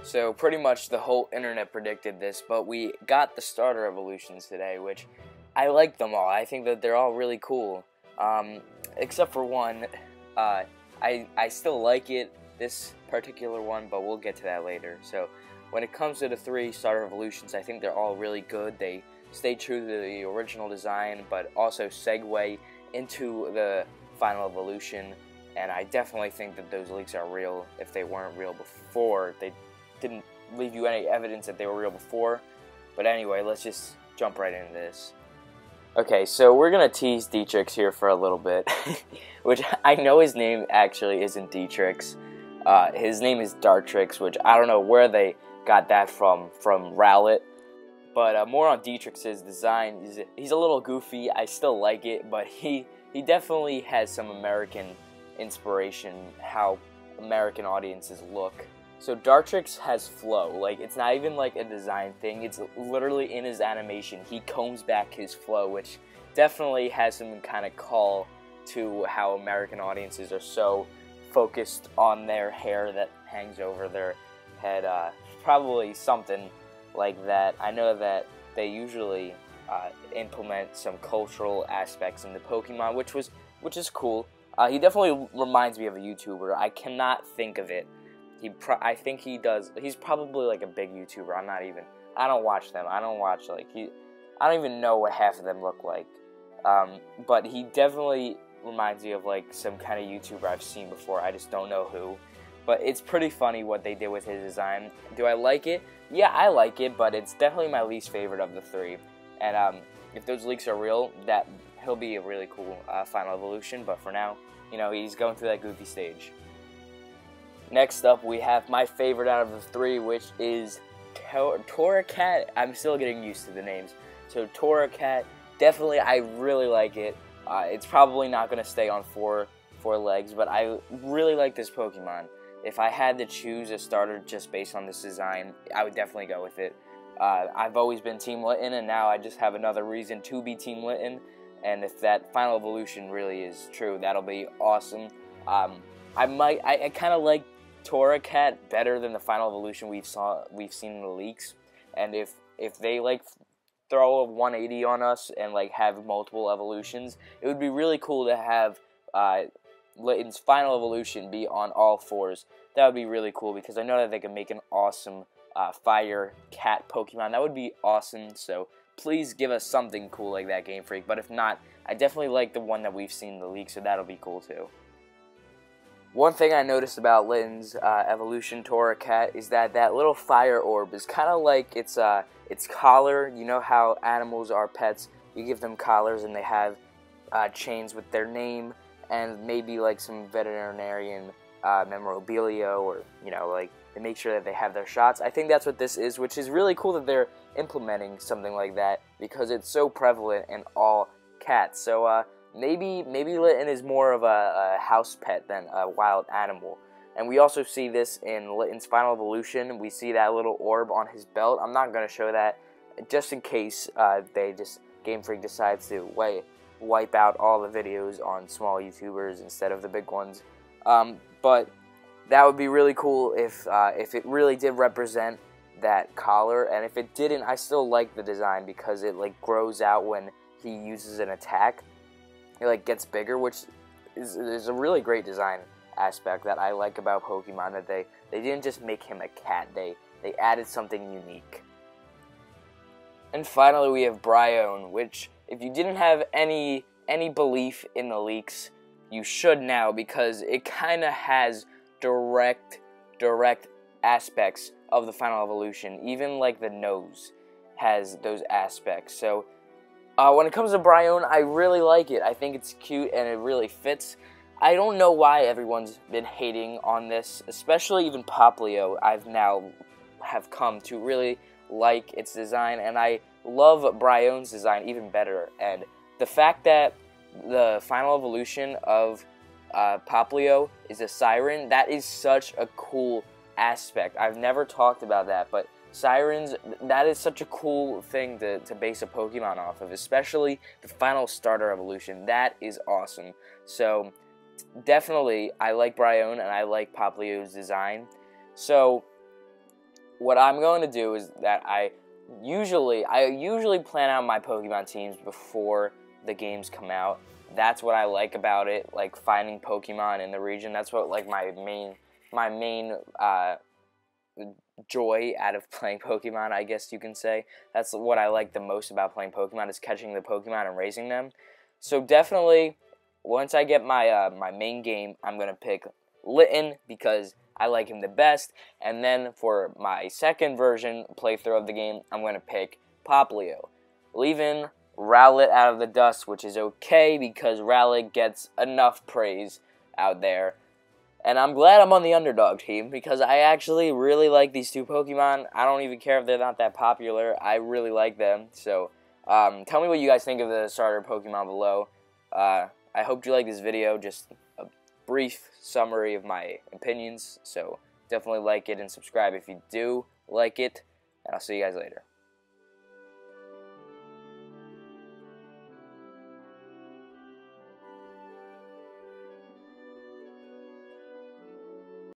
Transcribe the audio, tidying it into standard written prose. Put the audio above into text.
So pretty much the whole internet predicted this, but we got the starter evolutions today, which I like them all. I think that they're all really cool, except for one. I still like it, this particular one, but we'll get to that later. So when it comes to the 3 starter evolutions, I think they're all really good. They stay true to the original design, but also segue into the final evolution. And I definitely think that those leaks are real. If they weren't real before, they didn't leave you any evidence that they were real before. But anyway, let's just jump right into this. Okay, so we're gonna tease Dartrix here for a little bit, which I know his name actually isn't Dartrix. His name is Dartrix, which I don't know where they got that from Rowlet. But more on Dartrix's design. He's a little goofy. I still like it, but he definitely has some American inspiration, how American audiences look. So Dartrix has flow. Like, it's not even like a design thing. It's literally in his animation. He combs back his flow, which definitely has some kind of call to how American audiences are so focused on their hair that hangs over their head. Probably something like that. I know that they usually implement some cultural aspects into Pokemon, which is cool. He definitely reminds me of a YouTuber. I cannot think of it. I think he does. He's probably like a big YouTuber. I don't watch them. I don't even know what half of them look like. But he definitely reminds me of like some kind of YouTuber I've seen before. I just don't know who. But it's pretty funny what they did with his design. Do I like it? Yeah, I like it, but it's definitely my least favorite of the 3. And if those leaks are real, that he'll be a really cool final evolution. But for now, you know, he's going through that goofy stage. Next up, we have my favorite out of the 3, which is Torracat. I'm still getting used to the names. So Torracat, definitely, I really like it. It's probably not going to stay on four legs, but I really like this Pokemon. If I had to choose a starter just based on this design, I would definitely go with it. I've always been Team Litten, and now I just have another reason to be Team Litten. And if that final evolution really is true, that'll be awesome. I kind of like Torracat better than the final evolution we've seen in the leaks. And if they like throw a 180 on us and like have multiple evolutions, it would be really cool to have Litten's final evolution be on all 4s. That would be really cool because I know that they can make an awesome fire cat Pokemon. That would be awesome. So please give us something cool like that, Game Freak. But if not, I definitely like the one that we've seen in the leaks, so that'll be cool too. One thing I noticed about Litten's evolution Torracat is that little fire orb is kind of like its collar. You know how animals are pets, you give them collars and they have chains with their name and maybe like some veterinarian memorabilia, or you know, like they make sure that they have their shots. I think that's what this is, which is really cool that they're implementing something like that because it's so prevalent in all cats. So maybe Litten is more of a house pet than a wild animal. And we also see this in Litten's final evolution. We see that little orb on his belt. I'm not going to show that just in case Game Freak decides to wipe out all the videos on small YouTubers instead of the big ones. But that would be really cool if it really did represent that collar. And if it didn't, I still like the design because it like grows out when he uses an attack. It like gets bigger, which is a really great design aspect that I like about Pokemon, that they didn't just make him a cat, they added something unique. And finally we have Brionne, which if you didn't have any belief in the leaks, you should now, because it kind of has direct aspects of the final evolution. Even like the nose has those aspects. So when it comes to Brionne, I really like it. I think it's cute and it really fits. I don't know why everyone's been hating on this, especially even Popplio. I've now have come to really like its design, and I love Brionne's design even better. And the fact that the final evolution of Popplio is a siren, that is such a cool aspect. I've never talked about that, but sirens, that is such a cool thing to base a Pokemon off of, especially the final starter evolution. That is awesome. So definitely, I like Brionne and I like Popplio's design. So what I'm going to do is that I usually plan out my Pokemon teams before the games come out. That's what I like about it, like finding Pokemon in the region. That's what like my main joy out of playing Pokemon, I guess you can say. That's what I like the most about playing Pokemon, is catching the Pokemon and raising them. So definitely, once I get my my main game, I'm gonna pick Litten because I like him the best. And then for my second version playthrough of the game, I'm gonna pick Popplio, leaving Rowlet out of the dust, which is okay because Rowlet gets enough praise out there. And I'm glad I'm on the underdog team because I actually really like these two Pokemon. I don't even care if they're not that popular. I really like them. So tell me what you guys think of the starter Pokemon below. I hope you like this video. Just a brief summary of my opinions. So definitely like it and subscribe if you do like it. And I'll see you guys later.